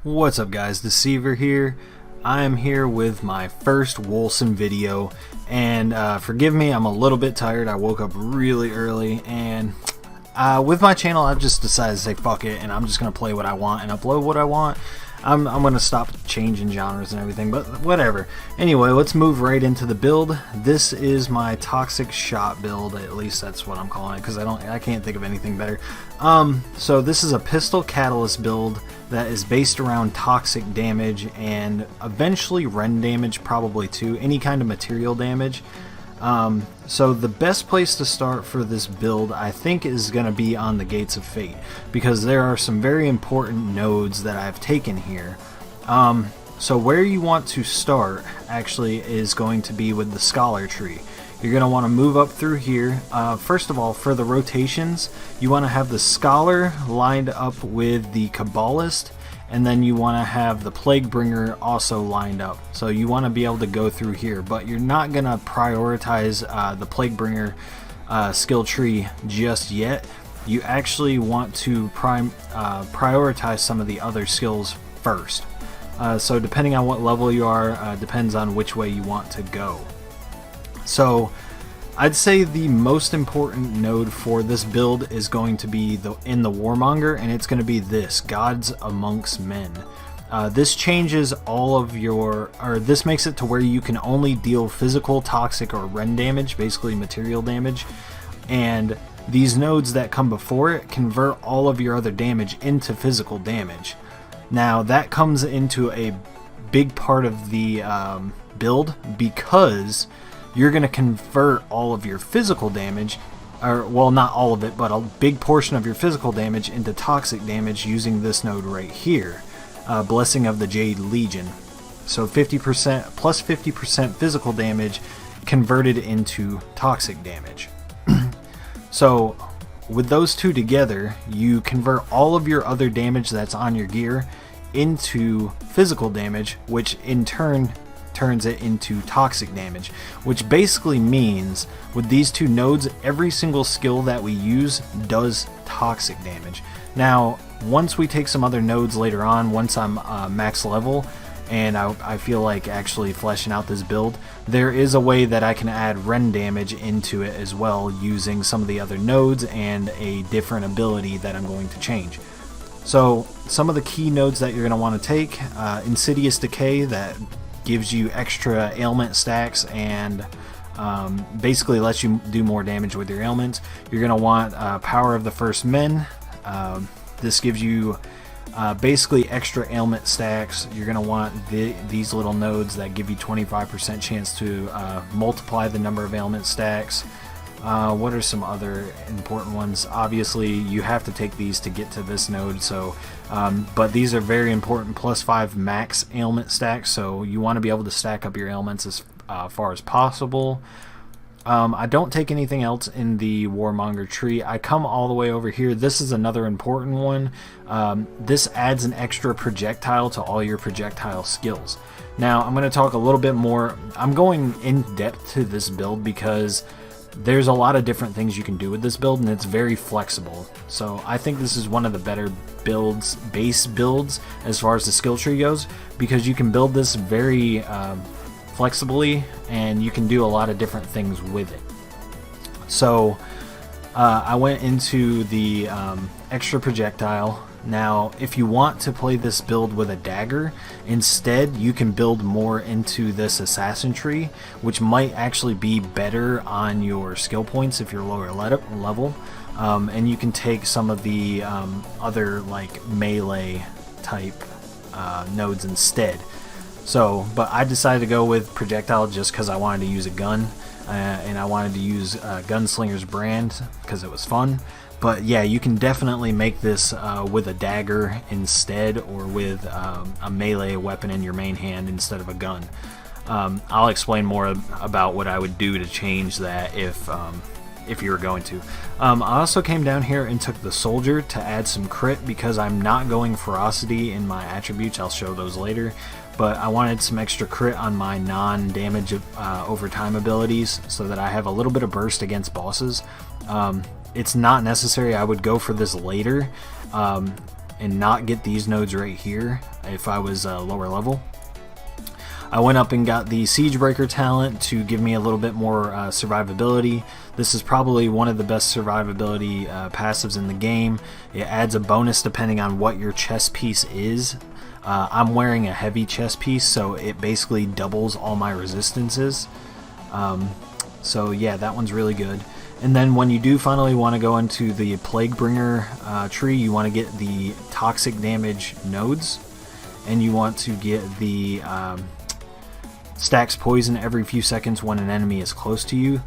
What's up guys, Deceiver here. I am here with my first Wolcen video, and forgive me, I'm a little bit tired. I woke up really early, and with my channel I've just decided to say fuck it, and I'm just going to play what I want and upload what I want. I'm going to stop changing genres and everything, but whatever. Anyway, let's move right into the build. This is my toxic shot build, at least that's what I'm calling it, because I can't think of anything better. So this is a pistol catalyst build that is based around toxic damage and eventually rend damage, probably too, any kind of material damage. So the best place to start for this build, I think, is going to be on the Gates of Fate, because there are some very important nodes that I've taken here. So where you want to start actually is going to be with the Scholar Tree. You're going to want to move up through here. First of all, for the rotations, you want to have the Scholar lined up with the Kabbalist, and then you want to have the Plaguebringer also lined up. So you want to be able to go through here, but you're not going to prioritize the Plaguebringer skill tree just yet. You actually want to prioritize some of the other skills first. So depending on what level you are, depends on which way you want to go. So I'd say the most important node for this build is going to be in the Warmonger, and it's going to be this, Gods Amongst Men. This changes all of this makes it to where you can only deal physical, toxic, or rend damage, basically material damage, and these nodes that come before it convert all of your other damage into physical damage. Now that comes into a big part of the build, because you're going to convert all of your physical damage, or well, not all of it, but a big portion of your physical damage into toxic damage using this node right here, Blessing of the Jade Legion. So 50% plus 50% physical damage converted into toxic damage. So with those two together, you convert all of your other damage that's on your gear into physical damage, which in turn turns it into toxic damage, which basically means with these two nodes, every single skill that we use does toxic damage. Now once we take some other nodes later on, once I'm max level and I feel like actually fleshing out this build, there is a way that I can add rend damage into it as well, using some of the other nodes and a different ability that I'm going to change. So some of the key nodes that you're going to want to take, Insidious Decay, that gives you extra ailment stacks and basically lets you do more damage with your ailments. You're going to want Power of the First Men. This gives you basically extra ailment stacks. You're going to want these little nodes that give you 25% chance to multiply the number of ailment stacks. What are some other important ones? Obviously you have to take these to get to this node, so but these are very important, +5 max ailment stacks, so you want to be able to stack up your ailments as far as possible. I don't take anything else in the Warmonger tree. I come all the way over here. This is another important one. This adds an extra projectile to all your projectile skills. Now, I'm going to talk a little bit more. I'm going in depth to this build because there's a lot of different things you can do with this build, and it's very flexible. So I think this is one of the better builds, base builds, as far as the skill tree goes, because you can build this very flexibly, and you can do a lot of different things with it. So I went into the extra projectile. Now, if you want to play this build with a dagger, instead you can build more into this assassin tree, which might actually be better on your skill points if you're lower level. And you can take some of the other like melee type nodes instead. So, but I decided to go with projectile just because I wanted to use a gun, and I wanted to use Gunslinger's brand because it was fun. But yeah, you can definitely make this with a dagger instead, or with a melee weapon in your main hand instead of a gun. I'll explain more about what I would do to change that if you were going to. I also came down here and took the soldier to add some crit because I'm not going ferocity in my attributes. I'll show those later. But I wanted some extra crit on my non-damage over time abilities so that I have a little bit of burst against bosses. It's not necessary. I would go for this later and not get these nodes right here if I was lower level. I went up and got the Siegebreaker talent to give me a little bit more survivability. This is probably one of the best survivability passives in the game. It adds a bonus depending on what your chest piece is. I'm wearing a heavy chest piece, so it basically doubles all my resistances. So yeah, that one's really good. And then when you do finally want to go into the Plaguebringer tree, you want to get the toxic damage nodes, and you want to get the stacks poison every few seconds when an enemy is close to you.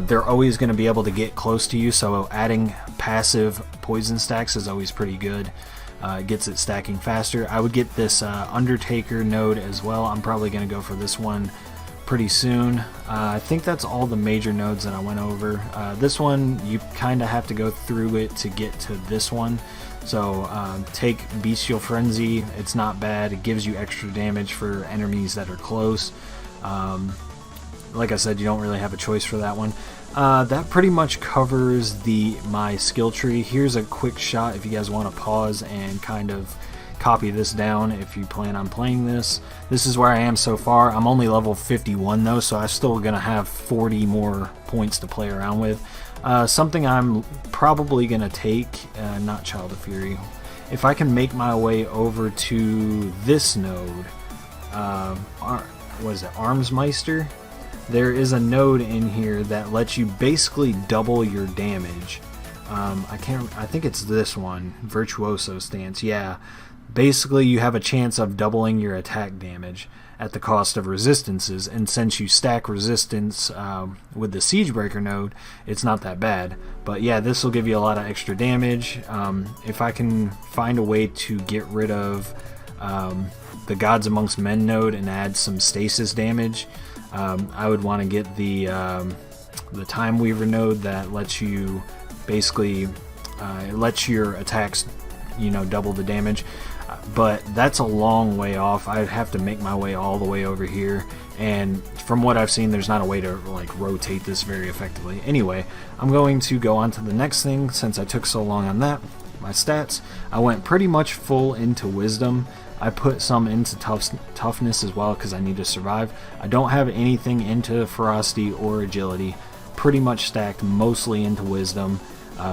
They're always going to be able to get close to you, so adding passive poison stacks is always pretty good. It gets it stacking faster. I would get this Undertaker node as well. I'm probably going to go for this one pretty soon. I think that's all the major nodes that I went over. This one, you kind of have to go through it to get to this one. So take Bestial Frenzy. It's not bad. It gives you extra damage for enemies that are close. Like I said, you don't really have a choice for that one. That pretty much covers my skill tree. Here's a quick shot if you guys want to pause and kind of copy this down if you plan on playing this. This is where I am so far. I'm only level 51 though, so I'm still gonna have 40 more points to play around with. Something I'm probably gonna take, not Child of Fury. If I can make my way over to this node, what is it, Armsmeister? There is a node in here that lets you basically double your damage. I think it's this one, Virtuoso Stance. Yeah, basically you have a chance of doubling your attack damage at the cost of resistances, and since you stack resistance with the Siegebreaker node, it's not that bad. But yeah, this will give you a lot of extra damage. If I can find a way to get rid of the Gods Amongst Men node and add some stasis damage, I would want to get the Time Weaver node that lets you basically it lets your attacks, you know, double the damage. But that's a long way off. I'd have to make my way all the way over here, and from what I've seen, there's not a way to like rotate this very effectively. Anyway, I'm going to go on to the next thing since I took so long on that. My stats, I went pretty much full into Wisdom. I put some into toughness as well because I need to survive. I don't have anything into Ferocity or Agility. Pretty much stacked mostly into Wisdom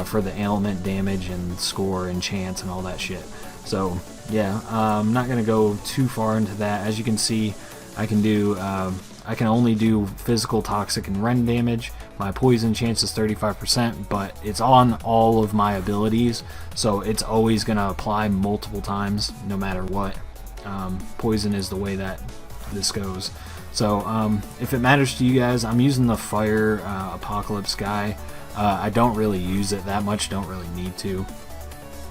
for the ailment damage and score and chance and all that shit. So yeah, I'm not gonna go too far into that. As you can see, I can only do physical, toxic, and rend damage. My poison chance is 35%, but it's on all of my abilities, so it's always gonna apply multiple times no matter what. Poison is the way that this goes. So if it matters to you guys, I'm using the Fire Apocalypse guy. I don't really use it that much, don't really need to.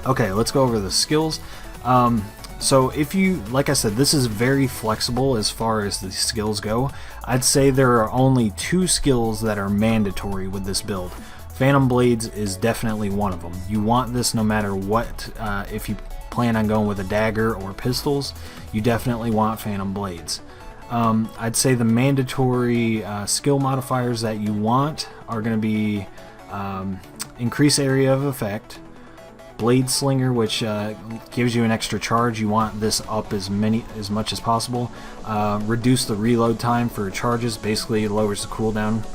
Okay, let's go over the skills. So if you, like I said, this is very flexible as far as the skills go. I'd say there are only 2 skills that are mandatory with this build. Phantom Blades is definitely one of them. You want this no matter what. If you plan on going with a dagger or pistols, you definitely want Phantom Blades. I'd say the mandatory skill modifiers that you want are going to be increase area of effect, Blade Slinger, which gives you an extra charge. You want this up as much as possible. Reduce the reload time for charges, basically it lowers the cooldown.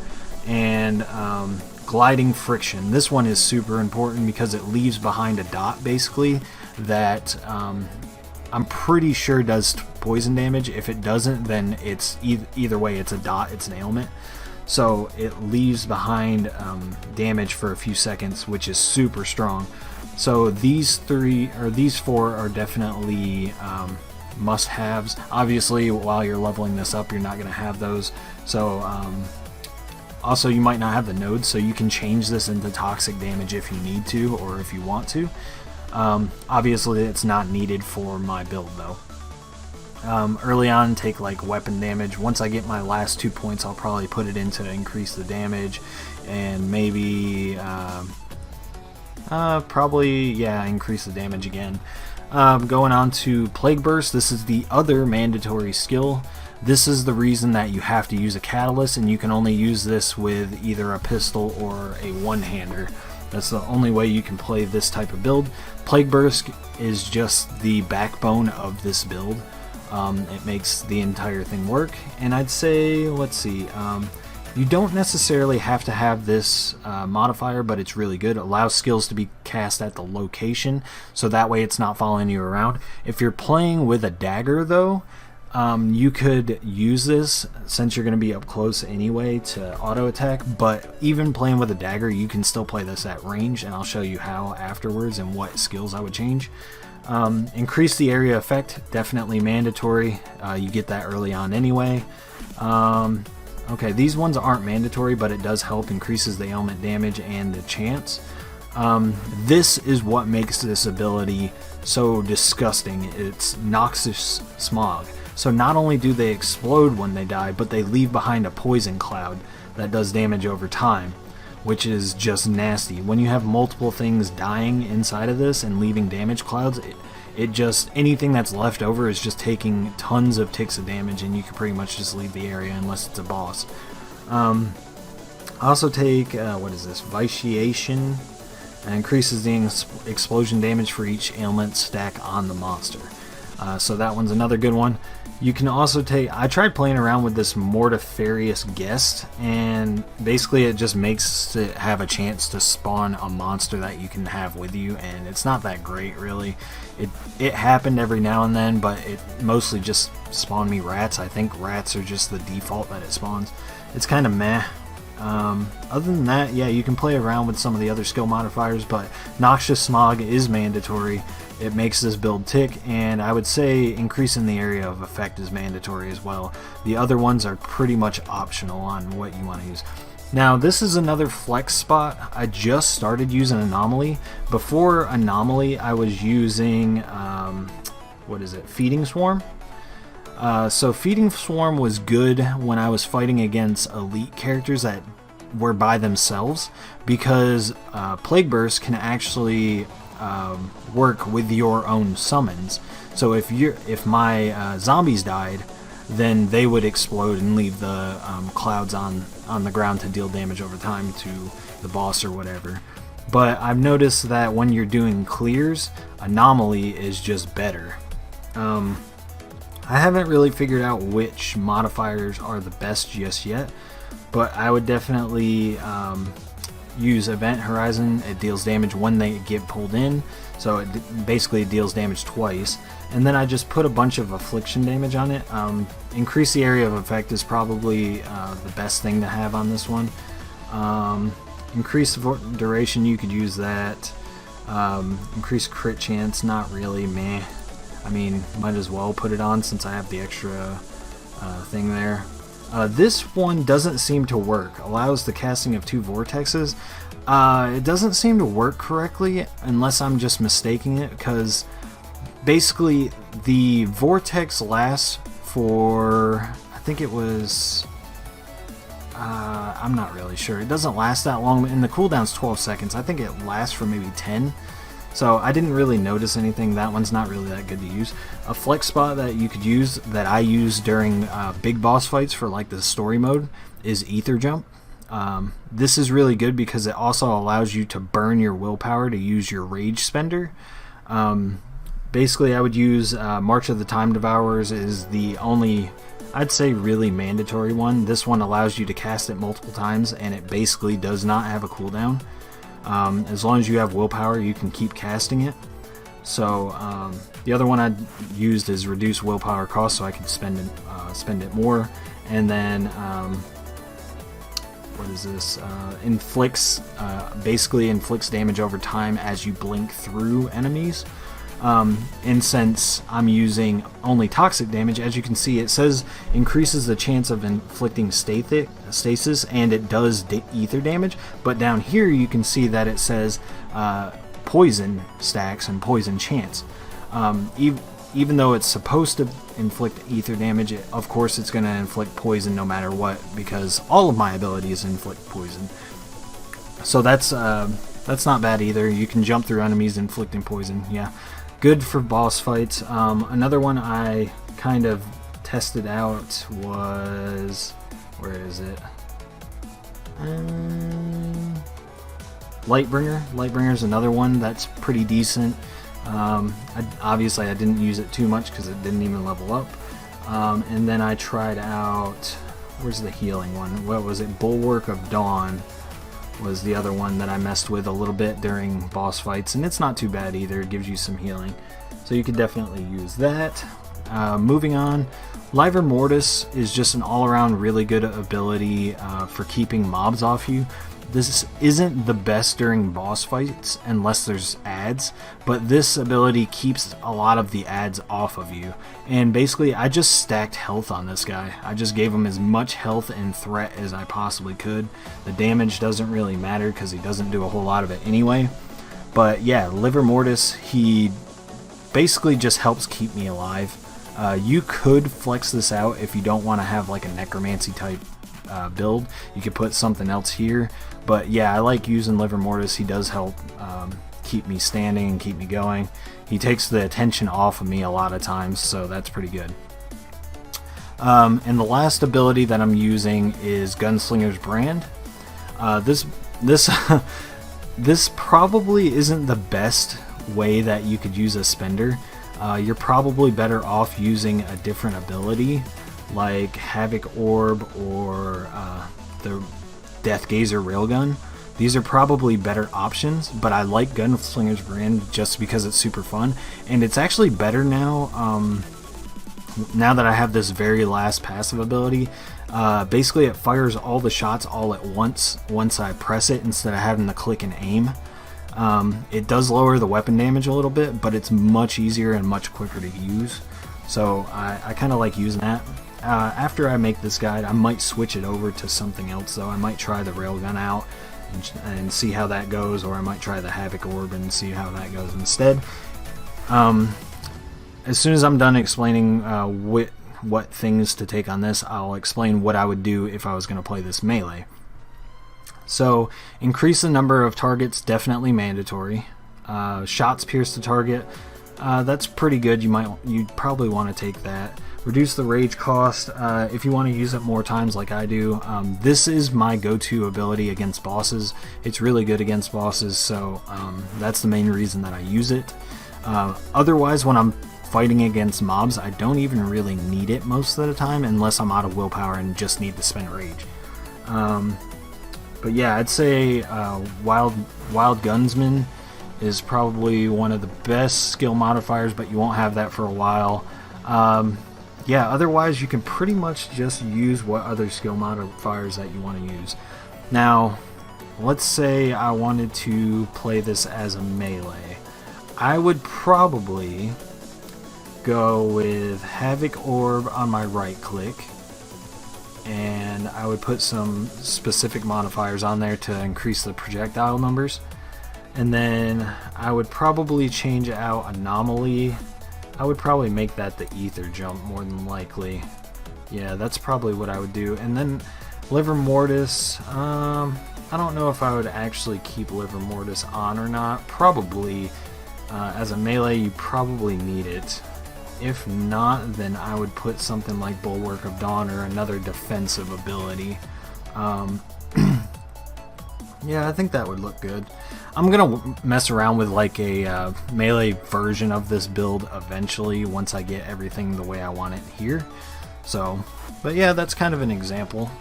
And Gliding Friction. This one is super important because it leaves behind a dot, basically, that I'm pretty sure does poison damage. If it doesn't, then it's either way, it's a dot, it's an ailment. So it leaves behind damage for a few seconds, which is super strong. So these 4 are definitely must-haves. Obviously, while you're leveling this up, you're not going to have those. So also, you might not have the nodes, so you can change this into toxic damage if you need to or if you want to. Obviously, it's not needed for my build though. Early on, take like weapon damage. Once I get my last 2 points, I'll probably put it in to increase the damage, and maybe increase the damage again. Going on to Plague Burst. This is the other mandatory skill. This is the reason that you have to use a catalyst, and you can only use this with either a pistol or a one-hander. That's the only way you can play this type of build. Plague Burst is just the backbone of this build. It makes the entire thing work, and I'd say, let's see, you don't necessarily have to have this modifier, but it's really good. It allows skills to be cast at the location, so that way it's not following you around. If you're playing with a dagger though, you could use this since you're going to be up close anyway to auto attack, but even playing with a dagger, you can still play this at range, and I'll show you how afterwards and what skills I would change. Increase the area effect, definitely mandatory. You get that early on anyway. Okay, these ones aren't mandatory, but it does help, increases the ailment damage and the chance. This is what makes this ability so disgusting. It's Noxious Smog. So not only do they explode when they die, but they leave behind a poison cloud that does damage over time, which is just nasty. When you have multiple things dying inside of this and leaving damage clouds, it just, anything that's left over is just taking tons of ticks of damage, and you can pretty much just leave the area unless it's a boss. Also take, what is this, Vitiation, and increases the explosion damage for each ailment stack on the monster. So that one's another good one. You can also take, I tried playing around with this Modifiers guest, and basically it just makes it have a chance to spawn a monster that you can have with you, and it's not that great really. It happened every now and then, but it mostly just spawned me rats. I think rats are just the default that it spawns. It's kind of meh. Other than that, yeah, you can play around with some of the other skill modifiers, but Noxious Smog is mandatory. It makes this build tick, and I would say increasing the area of effect is mandatory as well. The other ones are pretty much optional on what you want to use. Now, this is another flex spot. I just started using Anomaly. Before Anomaly, I was using, what is it, Feeding Swarm. So Feeding Swarm was good when I was fighting against elite characters that were by themselves, because Plague Burst can actually work with your own summons. So if my zombies died, then they would explode and leave the clouds on the ground to deal damage over time to the boss or whatever. But I've noticed that when you're doing clears, Anomaly is just better. I haven't really figured out which modifiers are the best just yet, but I would definitely use Event Horizon. It deals damage when they get pulled in, so it basically deals damage twice. And then I just put a bunch of affliction damage on it. Increase the area of effect is probably the best thing to have on this one. Increase duration, you could use that. Increase crit chance, not really, meh. I mean, might as well put it on since I have the extra thing there. This one doesn't seem to work. Allows the casting of 2 vortexes. It doesn't seem to work correctly, unless I'm just mistaking it, because basically the vortex lasts for, I think it was, I'm not really sure. It doesn't last that long, and the cooldown's 12 seconds. I think it lasts for maybe 10. So I didn't really notice anything. That one's not really that good to use. A flex spot that you could use, that I use during big boss fights for like the story mode, is Ether Jump. This is really good because it also allows you to burn your willpower to use your rage spender. Basically, I would use March of the Time Devourers is the only, I'd say, really mandatory one. This one allows you to cast it multiple times, and it basically does not have a cooldown. As long as you have willpower, you can keep casting it. So the other one I used is reduce willpower cost, so I could spend it more. And then what is this? Basically inflicts damage over time as you blink through enemies. And since I'm using only toxic damage, as you can see, it says increases the chance of inflicting stasis, and it does ether damage. But down here you can see that it says poison stacks and poison chance. Even though it's supposed to inflict ether damage, of course it's going to inflict poison no matter what, because all of my abilities inflict poison. So that's not bad either. You can jump through enemies inflicting poison. Yeah. Good for boss fights. Another one I kind of tested out was, where is it? Lightbringer. Lightbringer is another one that's pretty decent. Obviously I didn't use it too much because it didn't even level up. And then I tried out, where's the healing one? What was it? Bulwark of Dawn was the other one that I messed with a little bit during boss fights, and it's not too bad either. It gives you some healing, so you could definitely use that. Moving on, Livor Mortis is just an all-around really good ability for keeping mobs off you. This isn't the best during boss fights unless there's ads, but this ability keeps a lot of the ads off of you. And basically I just stacked health on this guy. I just gave him as much health and threat as I possibly could. The damage doesn't really matter because he doesn't do a whole lot of it anyway. But yeah, Livor Mortis, he basically just helps keep me alive. You could flex this out if you don't want to have like a necromancy type build. You could put something else here, but yeah, I like using Livor Mortis. He does help keep me standing and keep me going. He takes the attention off of me a lot of times, so that's pretty good. And the last ability that I'm using is Gunslinger's Brand. This probably isn't the best way that you could use a spender. You're probably better off using a different ability like Havoc Orb or the Death Gazer Railgun. These are probably better options, but I like Gunslinger's Brand just because it's super fun, and it's actually better now. Now that I have this very last passive ability, basically it fires all the shots all at once I press it instead of having to click and aim. It does lower the weapon damage a little bit, but it's much easier and much quicker to use. So I kind of like using that. After I make this guide, I might switch it over to something else though. I might try the Railgun out and see how that goes, or I might try the Havoc Orb and see how that goes instead. As soon as I'm done explaining what things to take on this, I'll explain what I would do if I was going to play this melee. So, increase the number of targets, definitely mandatory. Shots pierce the target, that's pretty good. You'd probably want to take that. Reduce the rage cost if you want to use it more times like I do. This is my go-to ability against bosses. It's really good against bosses, so that's the main reason that I use it. Otherwise, when I'm fighting against mobs, I don't even really need it most of the time unless I'm out of willpower and just need to spend rage. But yeah, I'd say Wild Gunsman is probably one of the best skill modifiers, but you won't have that for a while. Yeah, otherwise you can pretty much just use what other skill modifiers that you want to use. Now, let's say I wanted to play this as a melee. I would probably go with Havoc Orb on my right click, and I would put some specific modifiers on there to increase the projectile numbers. And then I would probably change out Anomaly I would probably make that the ether jump more than likely. Yeah, that's probably what I would do. And then Livor Mortis, I don't know if I would actually keep Livor Mortis on or not. Probably. As a melee, you probably need it. If not, then I would put something like Bulwark of Dawn or another defensive ability. Yeah, I think that would look good. I'm gonna mess around with like a melee version of this build eventually once I get everything the way I want it here. So, but yeah, that's kind of an example.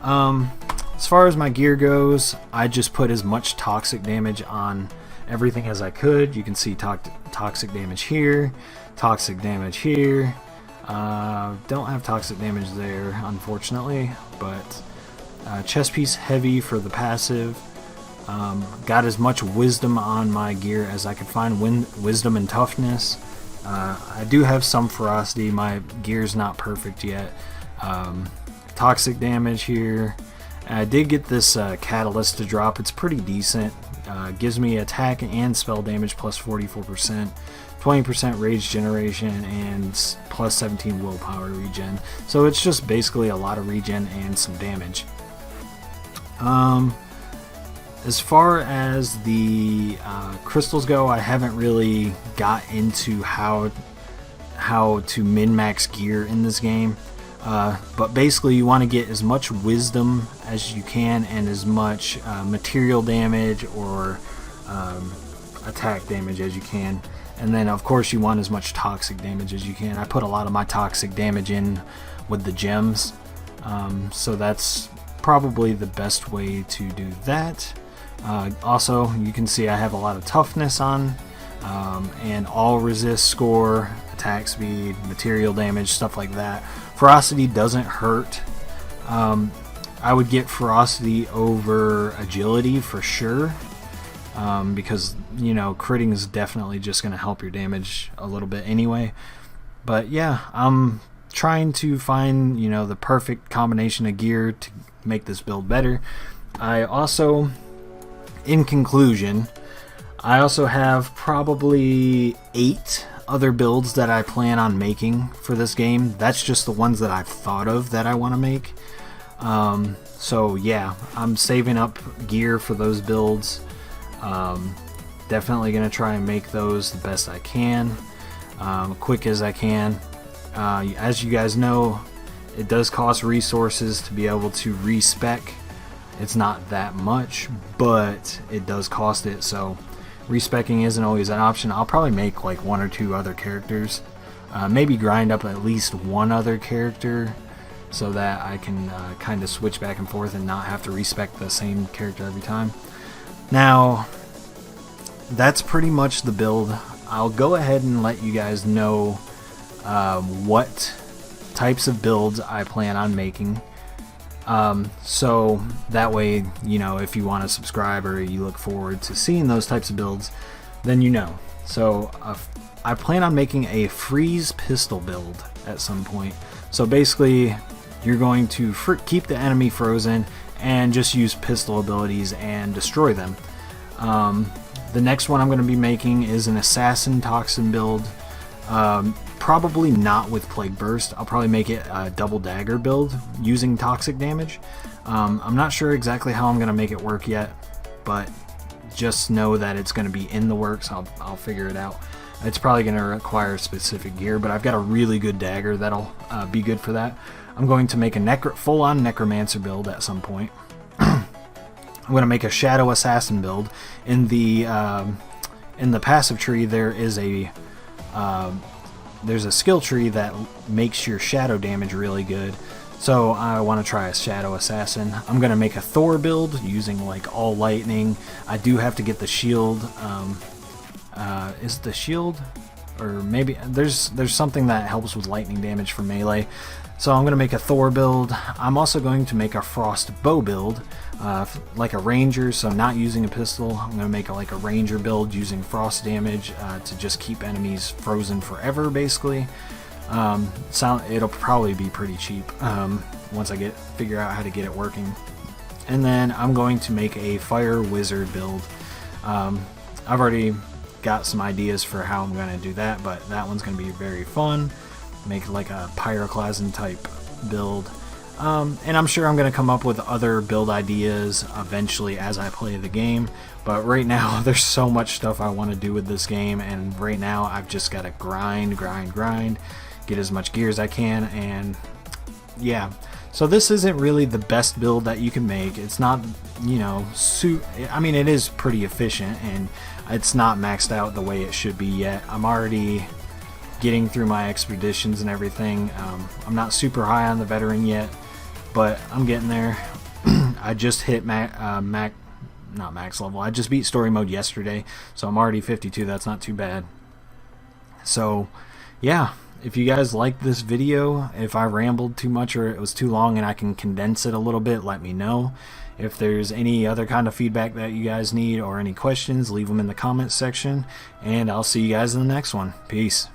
As far as my gear goes, I just put as much toxic damage on everything as I could. You can see toxic damage here, toxic damage here. Don't have toxic damage there, unfortunately, but chest piece heavy for the passive. Got as much wisdom on my gear as I could find, wisdom and toughness. I do have some ferocity. My gear's not perfect yet. Toxic damage here. I did get this catalyst to drop. It's pretty decent. Gives me attack and spell damage plus 44%, 20% rage generation, and plus 17 willpower regen. So it's just basically a lot of regen and some damage. As far as the crystals go, I haven't really got into how to min-max gear in this game. But basically you want to get as much wisdom as you can and as much material damage or attack damage as you can. And then of course you want as much toxic damage as you can. I put a lot of my toxic damage in with the gems. So that's probably the best way to do that. Also, you can see I have a lot of toughness on, and all resist score, attack speed, material damage, stuff like that. Ferocity doesn't hurt. I would get ferocity over agility for sure, because, you know, critting is definitely just going to help your damage a little bit anyway. But yeah, I'm trying to find, you know, the perfect combination of gear to make this build better. I also, in conclusion, I also have probably 8 other builds that I plan on making for this game. That's just the ones that I've thought of that I want to make. So yeah, I'm saving up gear for those builds. Definitely gonna try and make those the best I can, quick as I can. As you guys know, it does cost resources to be able to respec. It's not that much, but it does cost it, so respecking isn't always an option. I'll probably make like 1 or 2 other characters, maybe grind up at least 1 other character so that I can kind of switch back and forth and not have to respec the same character every time. Now, that's pretty much the build. I'll go ahead and let you guys know what types of builds I plan on making. So that way, you know, if you want to subscribe or you look forward to seeing those types of builds, then you know. So I plan on making a freeze pistol build at some point. So basically, you're going to keep the enemy frozen and just use pistol abilities and destroy them. The next one I'm going to be making is an assassin toxin build. Probably not with Plague Burst. I'll probably make it a double dagger build using toxic damage. I'm not sure exactly how I'm going to make it work yet, but just know that it's going to be in the works. I'll figure it out. It's probably going to require specific gear, but I've got a really good dagger that'll be good for that. I'm going to make a full-on Necromancer build at some point. I'm going to make a Shadow Assassin build. In the passive tree, there's a skill tree that makes your shadow damage really good. So I want to try a Shadow Assassin. I'm going to make a Thor build using like all lightning. I do have to get the shield. Is the shield? Or maybe there's something that helps with lightning damage for melee. So I'm going to make a Thor build. I'm also going to make a Frost bow build, like a ranger, so not using a pistol. I'm going to make like a ranger build using frost damage to just keep enemies frozen forever, basically. It'll probably be pretty cheap once I figure out how to get it working. And then I'm going to make a fire wizard build. I've already got some ideas for how I'm going to do that, but that one's going to be very fun. Make like a pyroclasm type build. And I'm sure I'm going to come up with other build ideas eventually as I play the game, but right now there's so much stuff I want to do with this game, and right now I've just got to grind, get as much gear as I can, and yeah. So this isn't really the best build that you can make. It's not, you know, I mean, it is pretty efficient, and it's not maxed out the way it should be yet. I'm already getting through my expeditions and everything. I'm not super high on the veteran yet, but I'm getting there. I just hit not max level. I just beat story mode yesterday, so I'm already 52. That's not too bad. So yeah, if you guys liked this video, if I rambled too much or it was too long and I can condense it a little bit, let me know. If there's any other kind of feedback that you guys need or any questions, leave them in the comments section, and I'll see you guys in the next one. Peace.